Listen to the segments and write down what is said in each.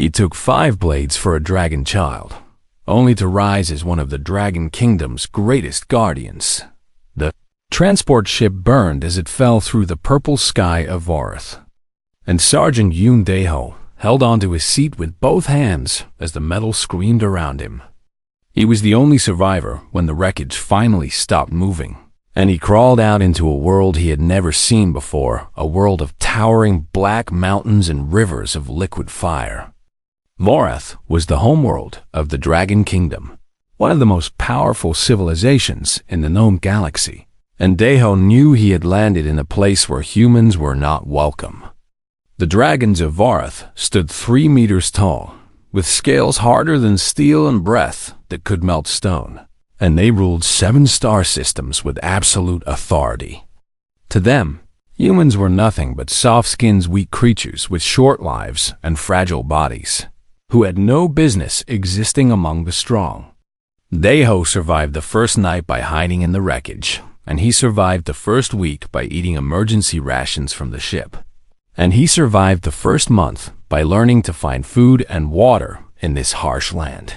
He took 5 blades for a dragon child, only to rise as one of the Dragon Kingdom's greatest guardians. The transport ship burned as it fell through the purple sky of Varth, and Sergeant Yoon Daeho held onto his seat with both hands as the metal screamed around him. He was the only survivor when the wreckage finally stopped moving, and he crawled out into a world he had never seen before, a world of towering black mountains and rivers of liquid fire. Vorath was the homeworld of the Dragon Kingdom, one of the most powerful civilizations in the known galaxy, and Daeho knew he had landed in a place where humans were not welcome. The dragons of Vorath stood 3 meters tall, with scales harder than steel and breath that could melt stone, and they ruled 7 star systems with absolute authority. To them, humans were nothing but soft-skinned weak creatures with short lives and fragile bodies, who had no business existing among the strong. Daeho survived the first night by hiding in the wreckage, and he survived the first week by eating emergency rations from the ship. And he survived the first month by learning to find food and water in this harsh land.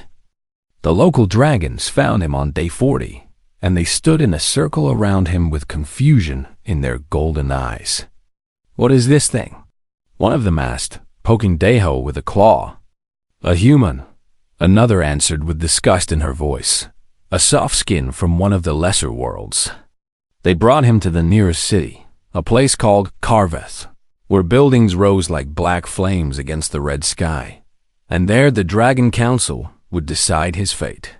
The local dragons found him on day 40, and they stood in a circle around him with confusion in their golden eyes. "What is this thing?" one of them asked, poking Daeho with a claw. "A human," another answered with disgust in her voice. "A soft skin from one of the lesser worlds." They brought him to the nearest city, a place called Karveth, where buildings rose like black flames against the red sky, and there the Dragon Council would decide his fate.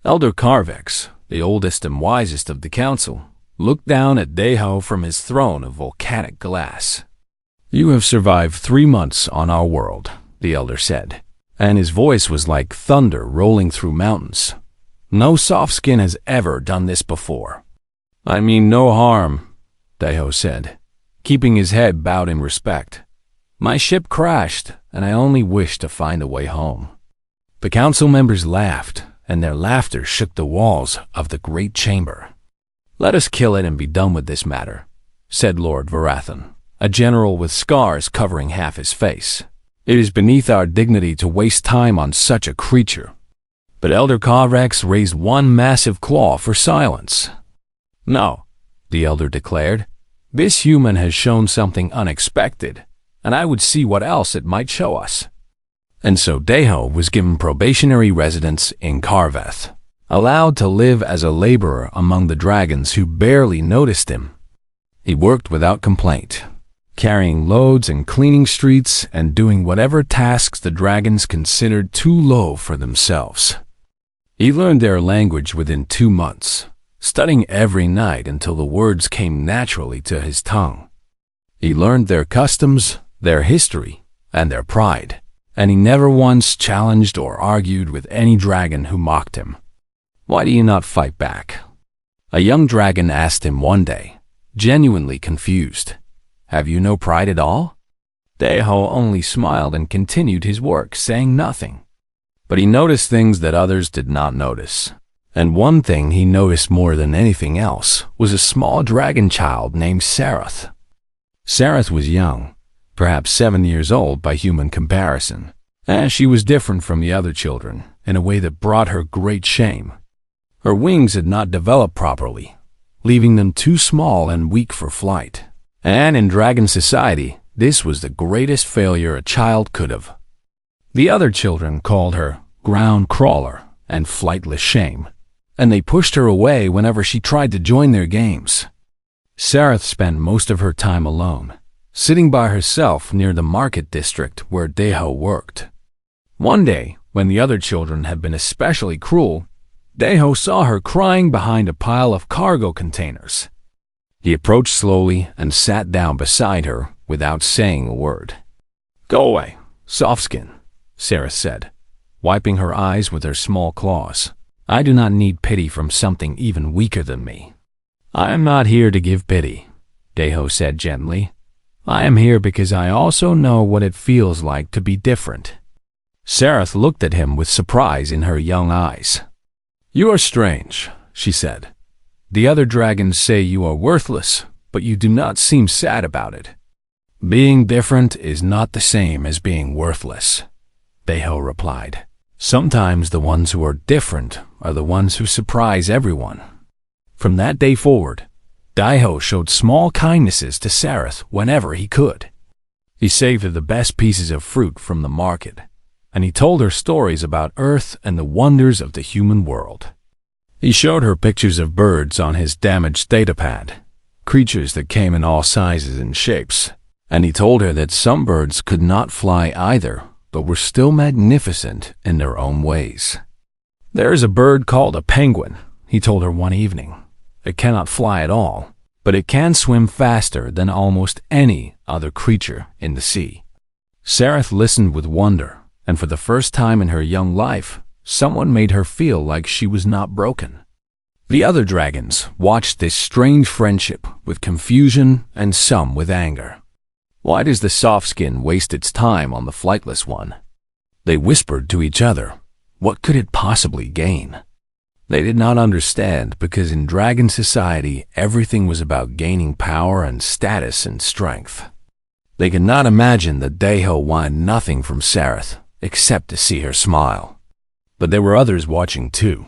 Elder Carvex, the oldest and wisest of the council, looked down at Daeho from his throne of volcanic glass. "You have survived 3 months on our world," the elder said, and his voice was like thunder rolling through mountains. "No soft skin has ever done this before." "I mean no harm," Daeho said, keeping his head bowed in respect. "My ship crashed, and I only wish to find a way home." The council members laughed, and their laughter shook the walls of the great chamber. "Let us kill it and be done with this matter," said Lord Varathan, a general with scars covering half his face. "It is beneath our dignity to waste time on such a creature." But Elder Carvex raised one massive claw for silence. "No," the elder declared. "This human has shown something unexpected, and I would see what else it might show us." And so Daeho was given probationary residence in Karveth, allowed to live as a laborer among the dragons who barely noticed him. He worked without complaint, carrying loads and cleaning streets and doing whatever tasks the dragons considered too low for themselves. He learned their language within 2 months, studying every night until the words came naturally to his tongue. He learned their customs, their history, and their pride, and he never once challenged or argued with any dragon who mocked him. "Why do you not fight back?" a young dragon asked him one day, genuinely confused. "Have you no pride at all?" Daeho only smiled and continued his work, saying nothing. But he noticed things that others did not notice. And one thing he noticed more than anything else was a small dragon child named Sarath. Sarath was young, perhaps 7 years old by human comparison, and she was different from the other children in a way that brought her great shame. Her wings had not developed properly, leaving them too small and weak for flight. And in dragon society, this was the greatest failure a child could have. The other children called her ground crawler and flightless shame, and they pushed her away whenever she tried to join their games. Sarath spent most of her time alone, sitting by herself near the market district where Daeho worked. One day, when the other children had been especially cruel, Daeho saw her crying behind a pile of cargo containers. He approached slowly and sat down beside her without saying a word. "Go away, Softskin," Sarath said, wiping her eyes with her small claws. "I do not need pity from something even weaker than me." "I am not here to give pity," Daeho said gently. "I am here because I also know what it feels like to be different." Sarath looked at him with surprise in her young eyes. "You are strange," she said. "The other dragons say you are worthless, but you do not seem sad about it. Being different is not the same as being worthless. Daiho replied. Sometimes the ones who are different are the ones who surprise everyone. From that day forward, Daiho showed small kindnesses to Sareth whenever he could. He saved her the best pieces of fruit from the market, and he told her stories about Earth and the wonders of the human world. He showed her pictures of birds on his damaged datapad, creatures that came in all sizes and shapes, and he told her that some birds could not fly either, but were still magnificent in their own ways. There is a bird called a penguin, he told her one evening. It cannot fly at all, but it can swim faster than almost any other creature in the sea. Sareth listened with wonder, and for the first time in her young life, someone made her feel like she was not broken. The other dragons watched this strange friendship with confusion and some with anger. Why does the soft skin waste its time on the flightless one? They whispered to each other. What could it possibly gain? They did not understand because in dragon society, everything was about gaining power and status and strength. They could not imagine that Daiho wanted nothing from Sareth except to see her smile. But there were others watching too.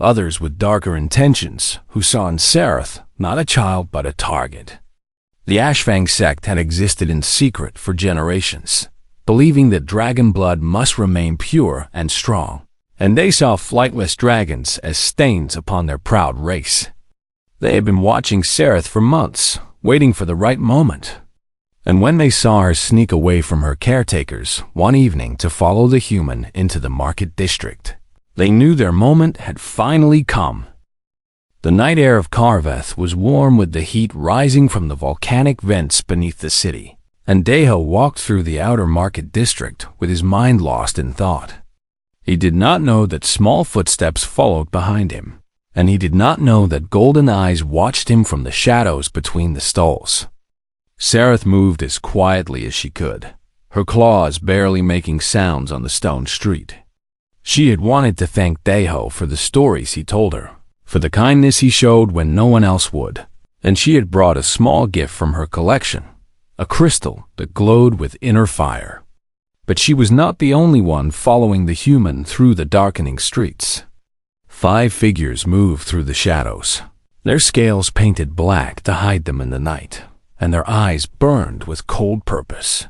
Others with darker intentions who saw in Sareth not a child but a target. The Ashfang sect had existed in secret for generations, believing that dragon blood must remain pure and strong, and they saw flightless dragons as stains upon their proud race. They had been watching Sareth for months, waiting for the right moment. And when they saw her sneak away from her caretakers one evening to follow the human into the market district, they knew their moment had finally come. The night air of Karveth was warm with the heat rising from the volcanic vents beneath the city, and Daiho walked through the outer market district with his mind lost in thought. He did not know that small footsteps followed behind him, and he did not know that golden eyes watched him from the shadows between the stalls. Sareth moved as quietly as she could, her claws barely making sounds on the stone street. She had wanted to thank Daiho for the stories he told her, for the kindness he showed when no one else would, and she had brought a small gift from her collection, a crystal that glowed with inner fire. But she was not the only one following the human through the darkening streets. 5 figures moved through the shadows, their scales painted black to hide them in the night, and their eyes burned with cold purpose.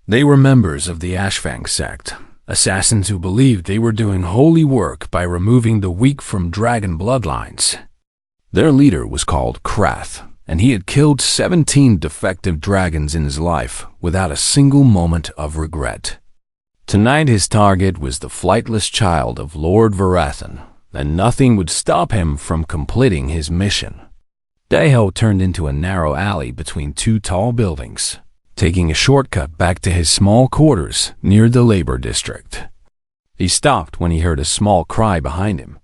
They were members of the Ashfang sect, assassins who believed they were doing holy work by removing the weak from dragon bloodlines. Their leader was called Krath, and he had killed 17 defective dragons in his life without a single moment of regret. Tonight his target was the flightless child of Lord Varathan, and nothing would stop him from completing his mission. Daiho turned into a narrow alley between 2 tall buildings, taking a shortcut back to his small quarters near the labor district. He stopped when he heard a small cry behind him.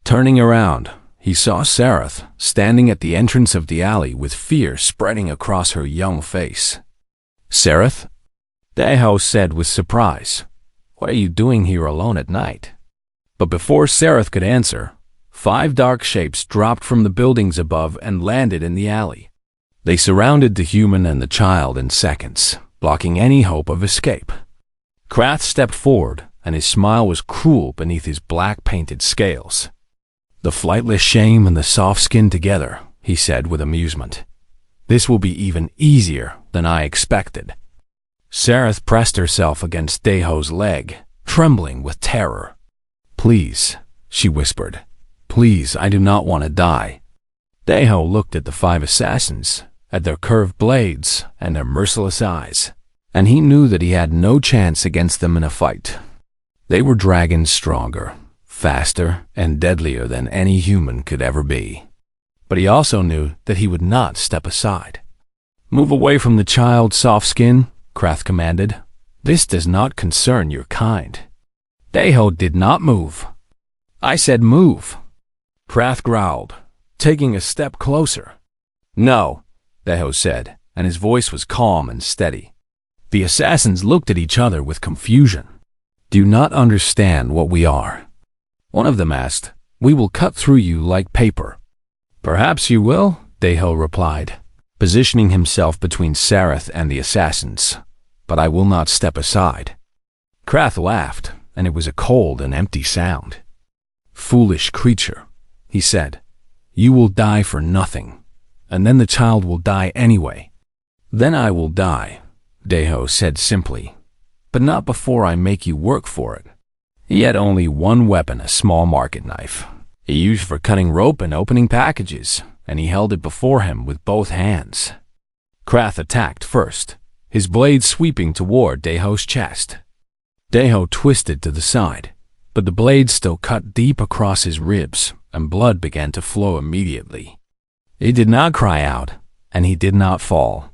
Turning around, he saw Sareth standing at the entrance of the alley with fear spreading across her young face. "Sareth?" Daiho said with surprise. "What are you doing here alone at night?" But before Sareth could answer, 5 dark shapes dropped from the buildings above and landed in the alley. They surrounded the human and the child in seconds, blocking any hope of escape. Krath stepped forward, and his smile was cruel beneath his black-painted scales. "The flightless shame and the soft skin together," he said with amusement. "This will be even easier than I expected." Sareth pressed herself against Daiho's leg, trembling with terror. "Please," she whispered. "Please, I do not want to die." Daiho looked at the 5 assassins, at their curved blades and their merciless eyes, and he knew that he had no chance against them in a fight. They were dragons stronger, faster, and deadlier than any human could ever be. But he also knew that he would not step aside. "Move away from the child, soft skin," Krath commanded. "This does not concern your kind." Daiho did not move. "I said move." Krath growled, taking a step closer. "No," Daiho said, and his voice was calm and steady. The assassins looked at each other with confusion. "Do you not understand what we are?" One of them asked. "We will cut through you like paper." "Perhaps you will," Daiho replied, positioning himself between Sareth and the assassins. "But I will not step aside." Krath laughed, and it was a cold and empty sound. "Foolish creature," he said. "You will die for nothing, and then the child will die anyway." "Then I will die," Deho said simply, "but not before I make you work for it." He had only one weapon, a small market knife. He used for cutting rope and opening packages, and he held it before him with both hands. Krath attacked first, his blade sweeping toward Deho's chest. Deho twisted to the side, but the blade still cut deep across his ribs, and blood began to flow immediately. He did not cry out, and he did not fall.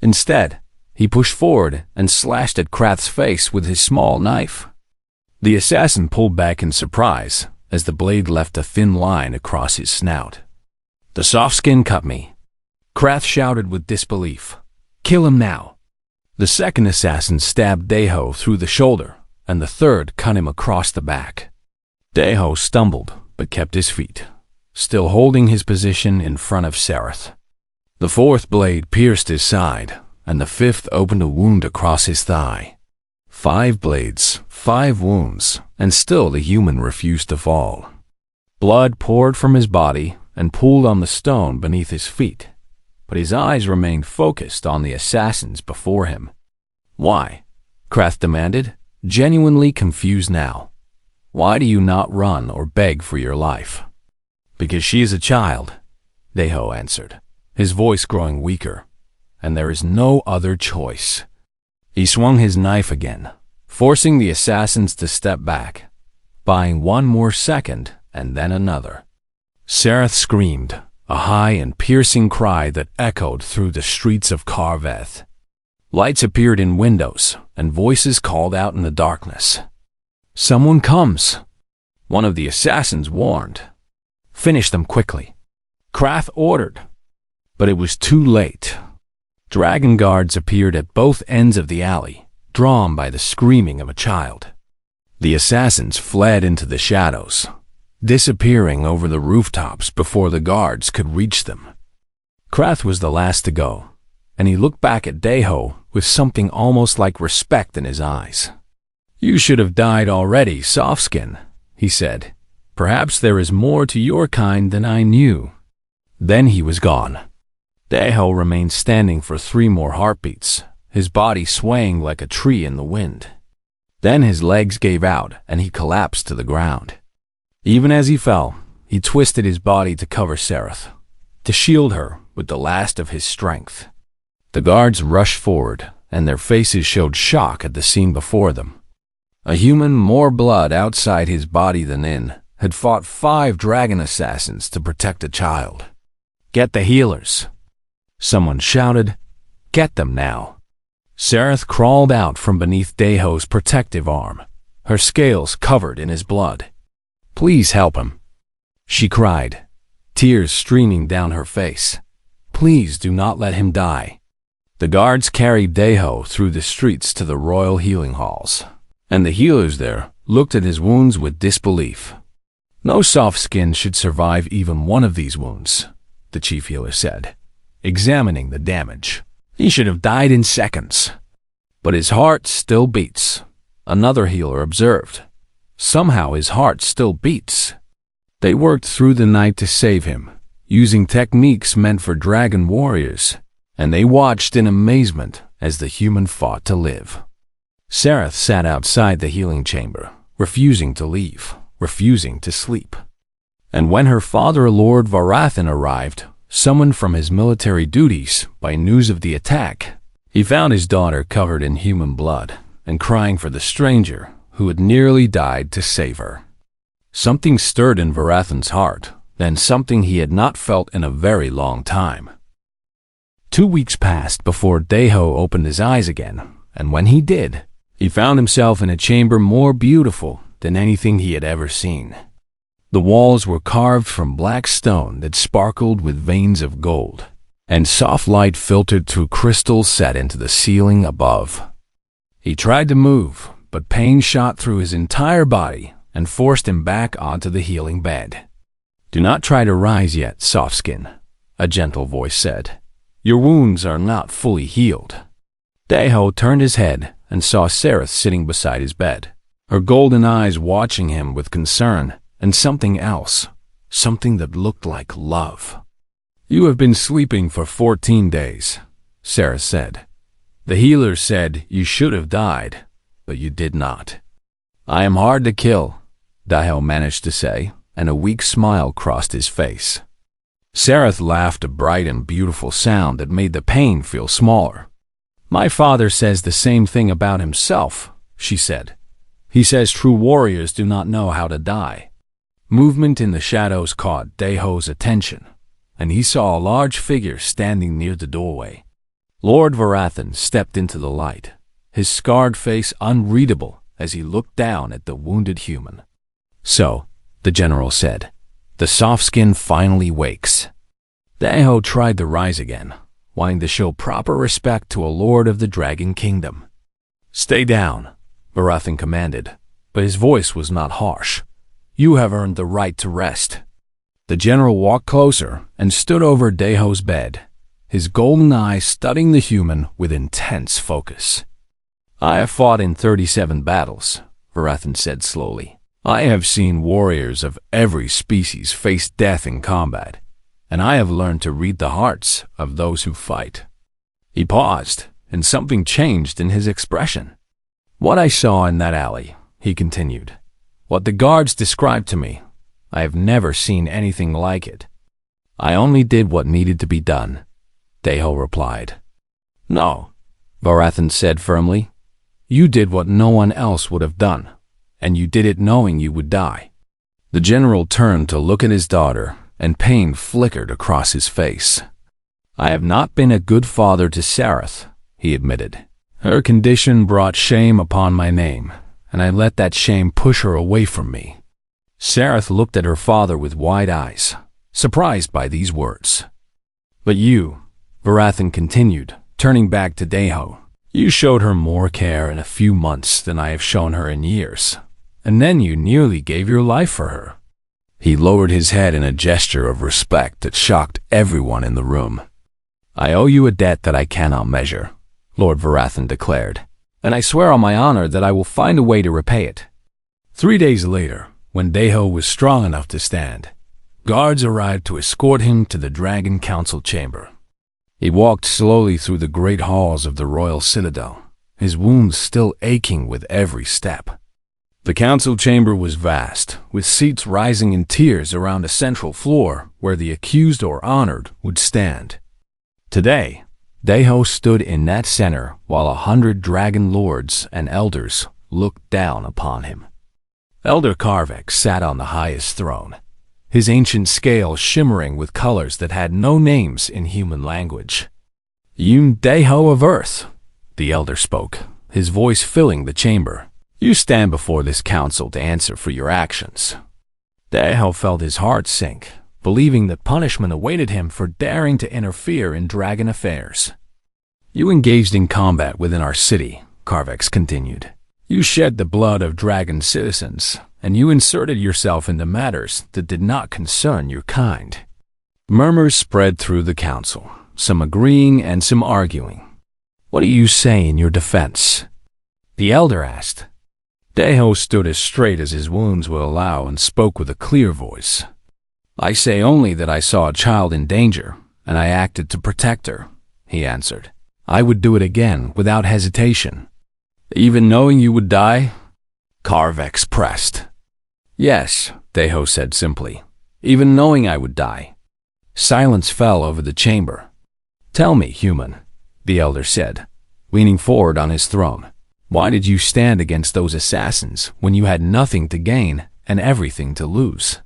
Instead, he pushed forward and slashed at Krath's face with his small knife. The assassin pulled back in surprise as the blade left a thin line across his snout. "The soft skin cut me," Krath shouted with disbelief. "Kill him now." The second assassin stabbed Deho through the shoulder, and the third cut him across the back. Deho stumbled but kept his feet, still holding his position in front of Sereth. The fourth blade pierced his side, and the fifth opened a wound across his thigh. 5 blades, 5 wounds, and still the human refused to fall. Blood poured from his body and pooled on the stone beneath his feet, but his eyes remained focused on the assassins before him. "Why?" Krath demanded, genuinely confused now. "Why do you not run or beg for your life?" "Because she is a child," Deho answered, his voice growing weaker, "and there is no other choice." He swung his knife again, forcing the assassins to step back, buying one more second and then another. Sereth screamed, a high and piercing cry that echoed through the streets of Karveth. Lights appeared in windows, and voices called out in the darkness. "Someone comes," one of the assassins warned. "Finish them quickly," Krath ordered. But it was too late. Dragon guards appeared at both ends of the alley, drawn by the screaming of a child. The assassins fled into the shadows, disappearing over the rooftops before the guards could reach them. Krath was the last to go, and he looked back at Deho with something almost like respect in his eyes. "You should have died already, Softskin," he said. "Perhaps there is more to your kind than I knew." Then he was gone. Deho remained standing for 3 more heartbeats, his body swaying like a tree in the wind. Then his legs gave out and he collapsed to the ground. Even as he fell, he twisted his body to cover Sereth, to shield her with the last of his strength. The guards rushed forward, and their faces showed shock at the scene before them. A human, more blood outside his body than in, had fought 5 dragon assassins to protect a child. "Get the healers," someone shouted. "Get them now." Sereth crawled out from beneath Deho's protective arm, her scales covered in his blood. "Please help him," she cried, tears streaming down her face. "Please do not let him die." The guards carried Deho through the streets to the royal healing halls, and the healers there looked at his wounds with disbelief. "No soft skin should survive even one of these wounds," the chief healer said, examining the damage. "He should have died in seconds." "But his heart still beats," another healer observed. "Somehow his heart still beats." They worked through the night to save him, using techniques meant for dragon warriors, and they watched in amazement as the human fought to live. Sereth sat outside the healing chamber, refusing to leave, refusing to sleep. And when her father, Lord Varathan, arrived, summoned from his military duties by news of the attack, he found his daughter covered in human blood and crying for the stranger who had nearly died to save her. Something stirred in Varathan's heart, then something he had not felt in a very long time. 2 weeks passed before Deho opened his eyes again, and when he did, he found himself in a chamber more beautiful than anything he had ever seen. The walls were carved from black stone that sparkled with veins of gold, and soft light filtered through crystals set into the ceiling above. He tried to move, but pain shot through his entire body and forced him back onto the healing bed. "Do not try to rise yet, Softskin," a gentle voice said. "Your wounds are not fully healed." Daeho turned his head and saw Sereth sitting beside his bed, her golden eyes watching him with concern and something else, something that looked like love. "You have been sleeping for 14 days, Sereth said. "The healer said you should have died, but you did not." "I am hard to kill," Daeho managed to say, and a weak smile crossed his face. Sereth laughed a bright and beautiful sound that made the pain feel smaller. "My father says the same thing about himself," she said. "He says true warriors do not know how to die." Movement in the shadows caught Daeho's attention, and he saw a large figure standing near the doorway. Lord Varathan stepped into the light, his scarred face unreadable as he looked down at the wounded human. "So," the general said, "the soft skin finally wakes." Daeho tried to rise again, wanting to show proper respect to a lord of the Dragon Kingdom. "Stay down," Varathan commanded, but his voice was not harsh. "You have earned the right to rest." The general walked closer and stood over Daeho's bed, his golden eyes studying the human with intense focus. "I have fought in 37 battles," Varathan said slowly. "I have seen warriors of every species face death in combat, and I have learned to read the hearts of those who fight." He paused, and something changed in his expression. "What I saw in that alley," he continued, "what the guards described to me, I have never seen anything like it." "I only did what needed to be done," Daeho replied. "No," Varathan said firmly. "You did what no one else would have done, and you did it knowing you would die." The general turned to look at his daughter, and pain flickered across his face. "I have not been a good father to Sereth," he admitted. "Her condition brought shame upon my name, and I let that shame push her away from me." Sereth looked at her father with wide eyes, surprised by these words. "But you," Varathan continued, turning back to Daeho, "you showed her more care in a few months than I have shown her in years, and then you nearly gave your life for her." He lowered his head in a gesture of respect that shocked everyone in the room. "I owe you a debt that I cannot measure," Lord Varathan declared, "and I swear on my honor that I will find a way to repay it." 3 days later, when Daeho was strong enough to stand, guards arrived to escort him to the Dragon Council chamber. He walked slowly through the great halls of the royal citadel, his wounds still aching with every step. The council chamber was vast, with seats rising in tiers around a central floor where the accused or honored would stand. Today, Daeho stood in that center while 100 dragon lords and elders looked down upon him. Elder Karvek sat on the highest throne, his ancient scale shimmering with colors that had no names in human language. "You Daeho of Earth," the elder spoke, his voice filling the chamber. "You stand before this council to answer for your actions." Daeho felt his heart sink, believing that punishment awaited him for daring to interfere in dragon affairs. "You engaged in combat within our city," Karvex continued. "You shed the blood of dragon citizens, and you inserted yourself into matters that did not concern your kind." Murmurs spread through the council, some agreeing and some arguing. "What do you say in your defense?" the elder asked. Daeho stood as straight as his wounds would allow and spoke with a clear voice. "I say only that I saw a child in danger, and I acted to protect her," he answered. "I would do it again without hesitation." "Even knowing you would die?" Karvex pressed. "Yes," Daeho said simply, "even knowing I would die." Silence fell over the chamber. "Tell me, human," the elder said, leaning forward on his throne. "Why did you stand against those assassins when you had nothing to gain and everything to lose?"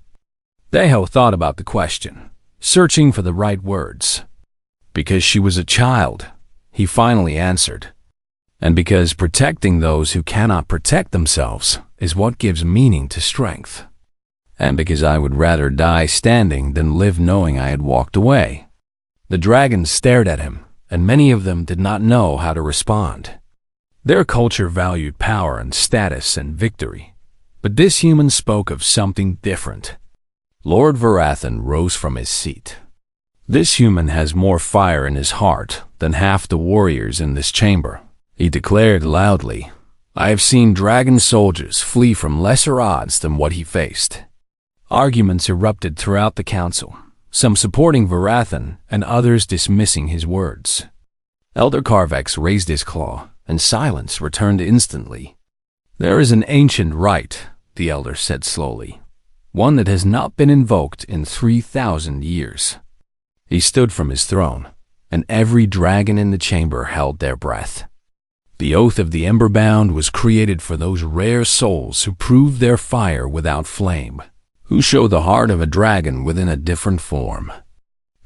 Daeho thought about the question, searching for the right words. "Because she was a child," he finally answered. "And because protecting those who cannot protect themselves is what gives meaning to strength. And because I would rather die standing than live knowing I had walked away." The dragons stared at him, and many of them did not know how to respond. Their culture valued power and status and victory, but this human spoke of something different. Lord Varathan rose from his seat. "This human has more fire in his heart than half the warriors in this chamber," he declared loudly. I have seen dragon soldiers flee from lesser odds than what he faced. Arguments erupted throughout the council, some supporting Varathan and others dismissing his words. Elder Carvex raised his claw, and silence returned instantly. There is an ancient rite, the elder said slowly, one that has not been invoked in 3,000 years. He stood from his throne, and every dragon in the chamber held their breath. The Oath of the Emberbound was created for those rare souls who prove their fire without flame, who show the heart of a dragon within a different form.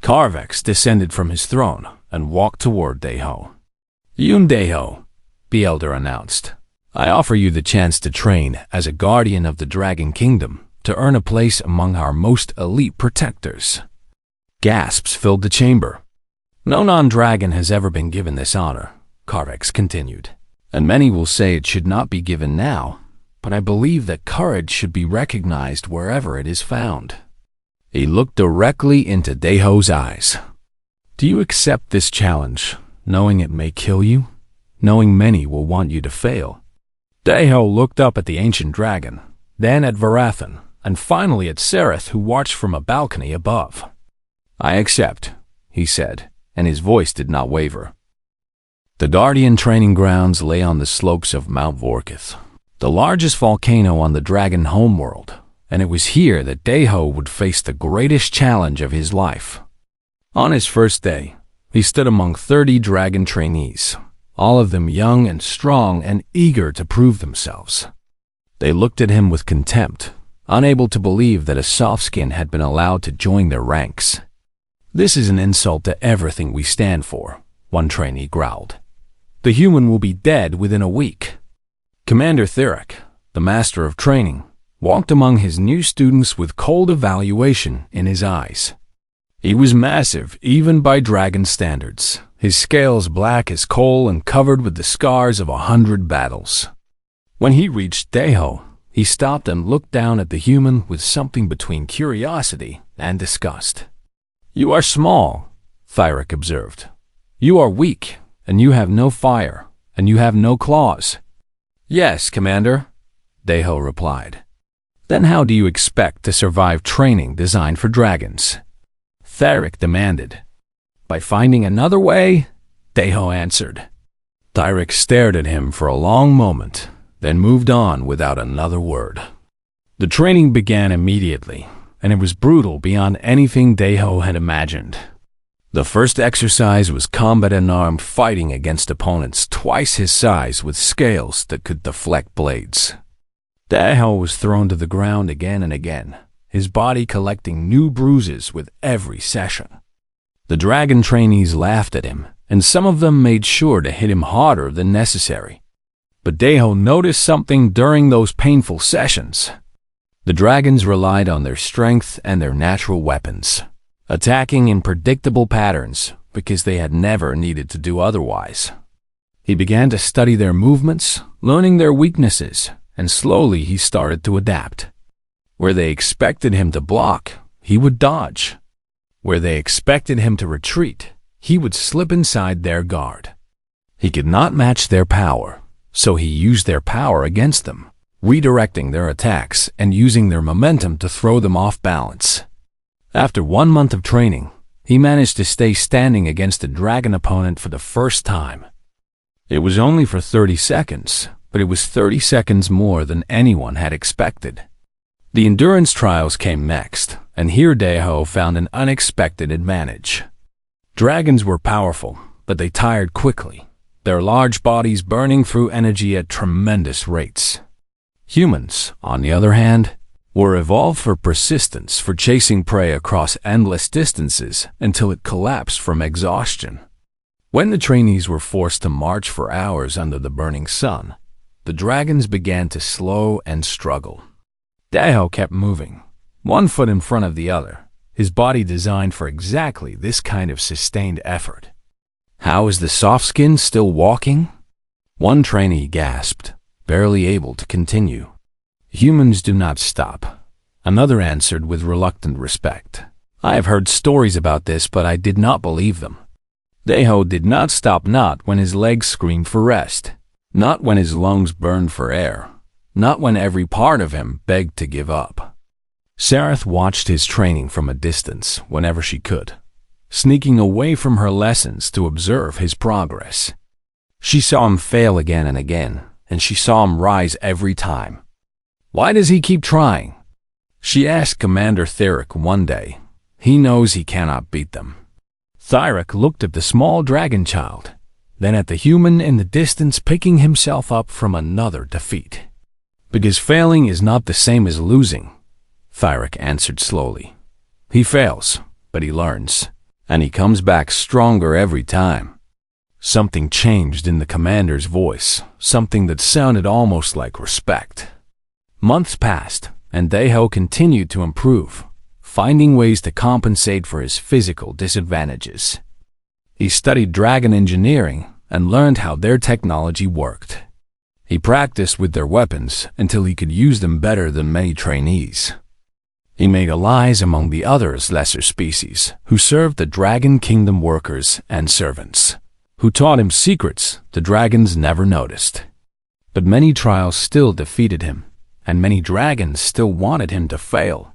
Carvex descended from his throne and walked toward Deho. Yun Deho, the elder announced, I offer you the chance to train as a guardian of the Dragon Kingdom to earn a place among our most elite protectors. Gasps filled the chamber. No non-dragon has ever been given this honor, Carvex continued, and many will say it should not be given now, but I believe that courage should be recognized wherever it is found. He looked directly into Deho's eyes. Do you accept this challenge, knowing it may kill you, knowing many will want you to fail? Deho looked up at the ancient dragon, then at Varathan, and finally at Sereth, who watched from a balcony above. I accept, he said, and his voice did not waver. The Guardian training grounds lay on the slopes of Mount Vorkith, the largest volcano on the dragon homeworld, and it was here that Deho would face the greatest challenge of his life. On his first day, he stood among 30 dragon trainees, all of them young and strong and eager to prove themselves. They looked at him with contempt, unable to believe that a soft-skin had been allowed to join their ranks. This is an insult to everything we stand for, one trainee growled. The human will be dead within a week. Commander Theric, the master of training, walked among his new students with cold evaluation in his eyes. He was massive, even by dragon standards, his scales black as coal and covered with the scars of 100 battles. When he reached Deho, he stopped and looked down at the human with something between curiosity and disgust. You are small, Theric observed. You are weak, and you have no fire, and you have no claws. Yes, Commander, Deho replied. Then how do you expect to survive training designed for dragons? Theric demanded. By finding another way, Deho answered. Theric stared at him for a long moment, then moved on without another word. The training began immediately, and it was brutal beyond anything Deho had imagined. The first exercise was combat unarmed fighting against opponents twice his size with scales that could deflect blades. Deho was thrown to the ground again and again, his body collecting new bruises with every session. The dragon trainees laughed at him, and some of them made sure to hit him harder than necessary. But Deho noticed something during those painful sessions. The dragons relied on their strength and their natural weapons, attacking in predictable patterns because they had never needed to do otherwise. He began to study their movements, learning their weaknesses, and slowly he started to adapt. Where they expected him to block, he would dodge. Where they expected him to retreat, he would slip inside their guard. He could not match their power, so he used their power against them, redirecting their attacks and using their momentum to throw them off balance. After 1 month of training, he managed to stay standing against a dragon opponent for the first time. It was only for 30 seconds, but it was 30 seconds more than anyone had expected. The endurance trials came next, and here Deho found an unexpected advantage. Dragons were powerful, but they tired quickly, their large bodies burning through energy at tremendous rates. Humans, on the other hand, were evolved for persistence, for chasing prey across endless distances until it collapsed from exhaustion. When the trainees were forced to march for hours under the burning sun, the dragons began to slow and struggle. Deho kept moving, 1 foot in front of the other, his body designed for exactly this kind of sustained effort. How is the soft skin still walking? One trainee gasped, barely able to continue. Humans do not stop, another answered with reluctant respect. I have heard stories about this, but I did not believe them. Deho did not stop, not when his legs screamed for rest, not when his lungs burned for air, not when every part of him begged to give up. Sareth watched his training from a distance whenever she could, sneaking away from her lessons to observe his progress. She saw him fail again and again, and she saw him rise every time. "Why does he keep trying?" she asked Commander Theric one day. "He knows he cannot beat them." Theric looked at the small dragon child, then at the human in the distance picking himself up from another defeat. "Because failing is not the same as losing," Theric answered slowly. "He fails, but he learns, and he comes back stronger every time." Something changed in the commander's voice, something that sounded almost like respect. Months passed, and Deho continued to improve, finding ways to compensate for his physical disadvantages. He studied dragon engineering and learned how their technology worked. He practiced with their weapons until he could use them better than many trainees. He made allies among the others lesser species who served the Dragon Kingdom workers and servants, who taught him secrets the dragons never noticed. But many trials still defeated him, and many dragons still wanted him to fail.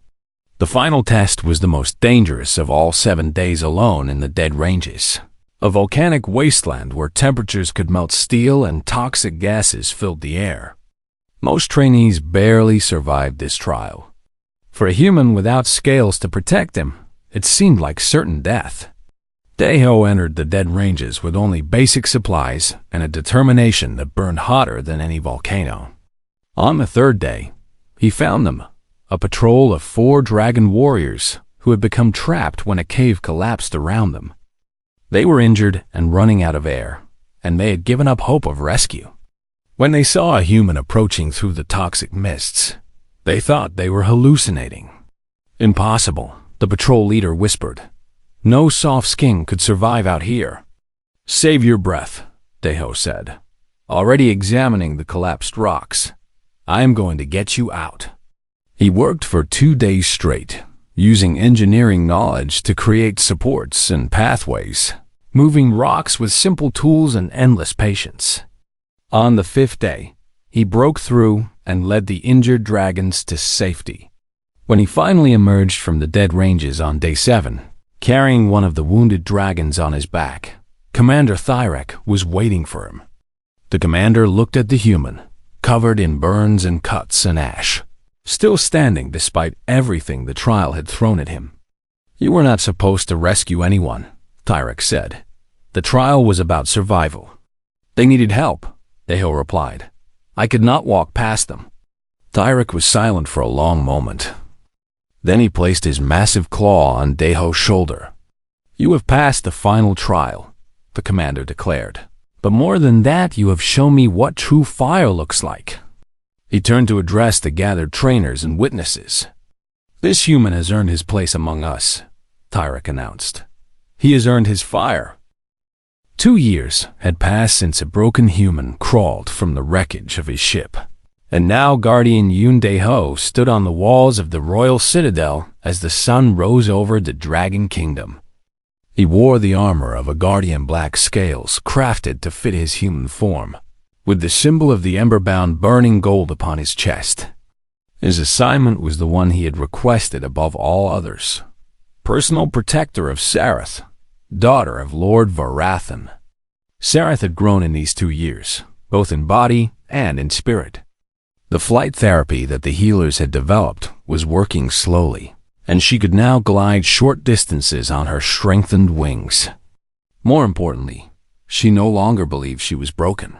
The final test was the most dangerous of all 7 days alone in the Dead Ranges, a volcanic wasteland where temperatures could melt steel and toxic gases filled the air. Most trainees barely survived this trial. For a human without scales to protect him, it seemed like certain death. Deho entered the Dead Ranges with only basic supplies and a determination that burned hotter than any volcano. On the 3rd day, he found them, a patrol of 4 dragon warriors who had become trapped when a cave collapsed around them. They were injured and running out of air, and they had given up hope of rescue. When they saw a human approaching through the toxic mists, they thought they were hallucinating. "Impossible," the patrol leader whispered. "No soft skin could survive out here." "Save your breath," Deho said, already examining the collapsed rocks. "I am going to get you out." He worked for 2 days straight, using engineering knowledge to create supports and pathways, moving rocks with simple tools and endless patience. On the 5th day, he broke through and led the injured dragons to safety. When he finally emerged from the Dead Ranges on day 7, carrying one of the wounded dragons on his back, Commander Theric was waiting for him. The commander looked at the human, covered in burns and cuts and ash, still standing despite everything the trial had thrown at him. "You were not supposed to rescue anyone," Theric said. "The trial was about survival." "They needed help," Deho replied. "I could not walk past them." Theric was silent for a long moment. Then he placed his massive claw on Deho's shoulder. "You have passed the final trial," the commander declared. "But more than that, you have shown me what true fire looks like." He turned to address the gathered trainers and witnesses. "This human has earned his place among us," Theric announced. "He has earned his fire." 2 years had passed since a broken human crawled from the wreckage of his ship, and now Guardian Yun Deho stood on the walls of the royal citadel as the sun rose over the Dragon Kingdom. He wore the armor of a guardian black scales crafted to fit his human form, with the symbol of the ember-bound burning gold upon his chest. His assignment was the one he had requested above all others: personal protector of Sareth, daughter of Lord Varathan. Sareth had grown in these 2 years, both in body and in spirit. The flight therapy that the healers had developed was working slowly, and she could now glide short distances on her strengthened wings. More importantly, she no longer believed she was broken.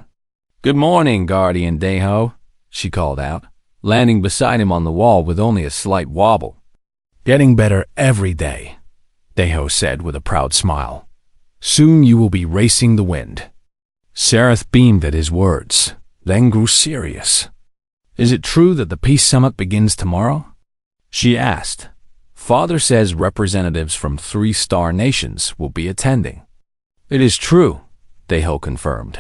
"Good morning, Guardian Deho," she called out, landing beside him on the wall with only a slight wobble. "Getting better every day," Deho said with a proud smile. "Soon you will be racing the wind." Sareth beamed at his words, then grew serious. "Is it true that the Peace Summit begins tomorrow?" she asked. "Father says representatives from 3 star nations will be attending." "It is true," Deho confirmed.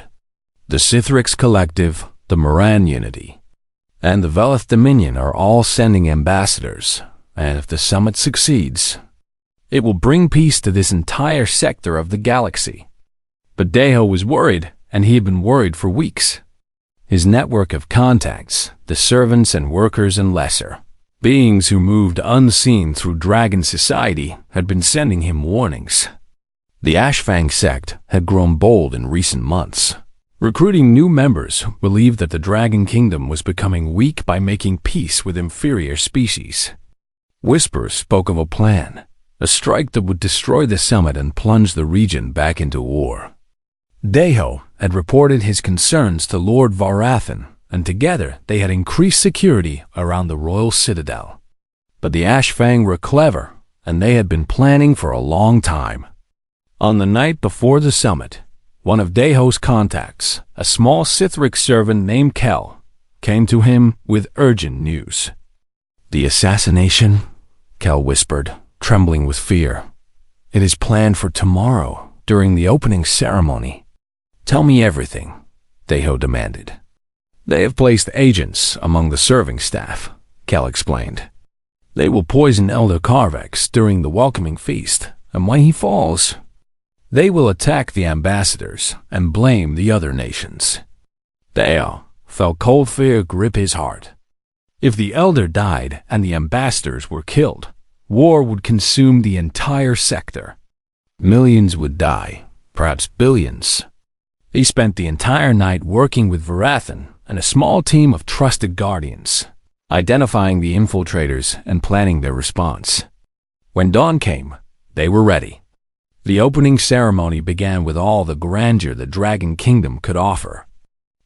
"The Sithrix Collective, the Moran Unity, and the Veleth Dominion are all sending ambassadors, and if the summit succeeds, it will bring peace to this entire sector of the galaxy." But Deho was worried, and he had been worried for weeks. His network of contacts, the servants and workers and lesser beings who moved unseen through dragon society, had been sending him warnings. The Ashfang sect had grown bold in recent months, recruiting new members who believed that the Dragon Kingdom was becoming weak by making peace with inferior species. Whispers spoke of a plan, a strike that would destroy the summit and plunge the region back into war. Deho had reported his concerns to Lord Varathan, and together they had increased security around the royal citadel. But the Ashfang were clever, and they had been planning for a long time. On the night before the summit, one of Deho's contacts, a small Sithric servant named Kel, came to him with urgent news. "The assassination?" Kel whispered, trembling with fear. "It is planned for tomorrow, during the opening ceremony." "Tell me everything," Deho demanded. "They have placed agents among the serving staff," Kel explained. "They will poison Elder Carvex during the welcoming feast, and when he falls, they will attack the ambassadors and blame the other nations." Deho felt cold fear grip his heart. If the Elder died and the ambassadors were killed, war would consume the entire sector. Millions would die, perhaps billions. He spent the entire night working with Varathan and a small team of trusted guardians, identifying the infiltrators and planning their response. When dawn came, they were ready. The opening ceremony began with all the grandeur the Dragon Kingdom could offer.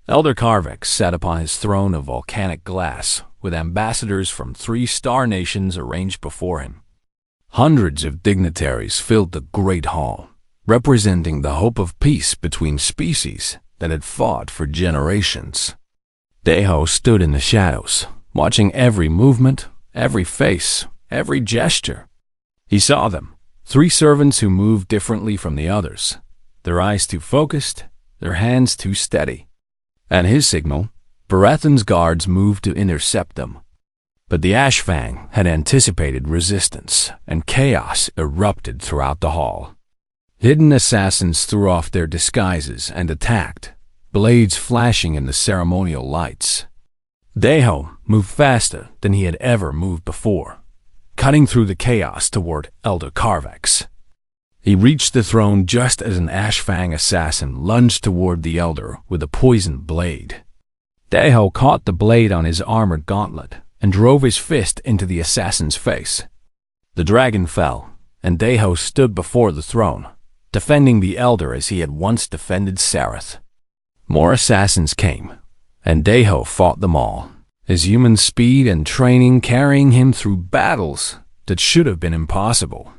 Elder Carvex sat upon his throne of volcanic glass, with ambassadors from 3 star nations arranged before him. Hundreds of dignitaries filled the great hall, representing the hope of peace between species that had fought for generations. Deho stood in the shadows, watching every movement, every face, every gesture. He saw them, 3 servants who moved differently from the others, their eyes too focused, their hands too steady. At his signal, Varathan's guards moved to intercept them. But the Ashfang had anticipated resistance, and chaos erupted throughout the hall. Hidden assassins threw off their disguises and attacked, blades flashing in the ceremonial lights. Deho moved faster than he had ever moved before, cutting through the chaos toward Elder Carvex. He reached the throne just as an Ashfang assassin lunged toward the Elder with a poisoned blade. Deho caught the blade on his armored gauntlet and drove his fist into the assassin's face. The dragon fell, and Deho stood before the throne, defending the Elder as he had once defended Sarath. More assassins came, and Deho fought them all, his human speed and training carrying him through battles that should have been impossible.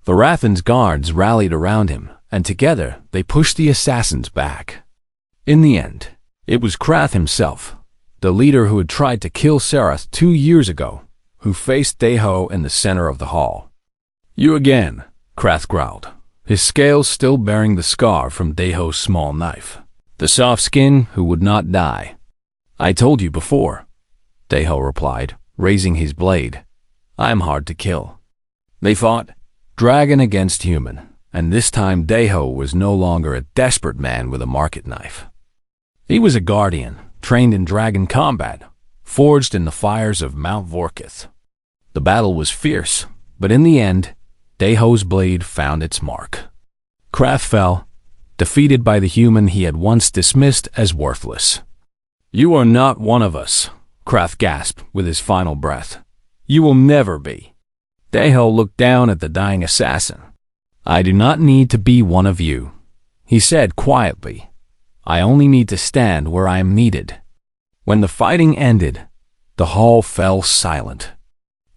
Varathan's guards rallied around him, and together they pushed the assassins back. In the end, it was Krath himself, the leader who had tried to kill Sarath 2 years ago, who faced Deho in the center of the hall. "You again," Krath growled, his scales still bearing the scar from Deho's small knife. "The soft skin who would not die." "I told you before," Deho replied, raising his blade. "I am hard to kill." They fought, dragon against human, and this time Deho was no longer a desperate man with a market knife. He was a guardian, trained in dragon combat, forged in the fires of Mount Vorkith. The battle was fierce, but in the end, Deho's blade found its mark. Krath fell, defeated by the human he had once dismissed as worthless. "You are not one of us," Krath gasped with his final breath. "You will never be." Deho looked down at the dying assassin. "I do not need to be one of you," he said quietly. "I only need to stand where I am needed." When the fighting ended, the hall fell silent.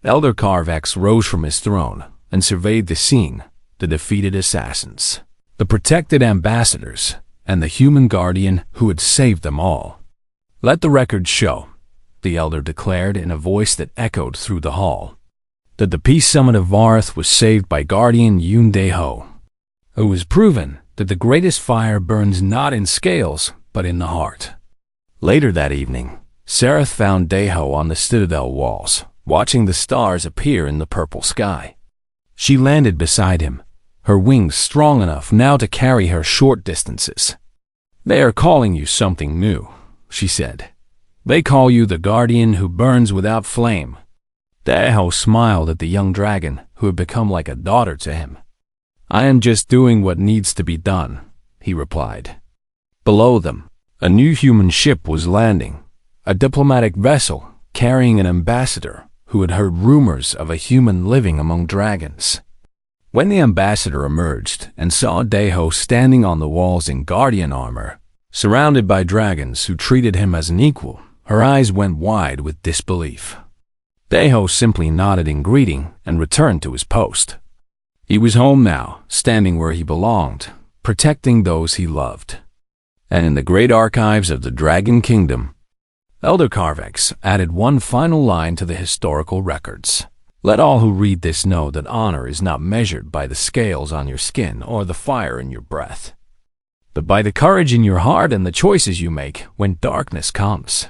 Elder Carvex rose from his throne and surveyed the scene, the defeated assassins, the protected ambassadors, and the human guardian who had saved them all. "Let the record show," the Elder declared in a voice that echoed through the hall, "that the Peace Summit of Varth was saved by Guardian Yun Deho, who has proven that the greatest fire burns not in scales, but in the heart." Later that evening, Sarath found Deho on the citadel walls, watching the stars appear in the purple sky. She landed beside him, her wings strong enough now to carry her short distances. "They are calling you something new," she said. "They call you the guardian who burns without flame." Deho smiled at the young dragon, who had become like a daughter to him. "I am just doing what needs to be done," he replied. Below them, a new human ship was landing, a diplomatic vessel carrying an ambassador who had heard rumors of a human living among dragons. When the ambassador emerged and saw Deho standing on the walls in guardian armor, surrounded by dragons who treated him as an equal, her eyes went wide with disbelief. Deho simply nodded in greeting and returned to his post. He was home now, standing where he belonged, protecting those he loved. And in the great archives of the Dragon Kingdom, Elder Carvex added one final line to the historical records. "Let all who read this know that honor is not measured by the scales on your skin or the fire in your breath, but by the courage in your heart and the choices you make when darkness comes."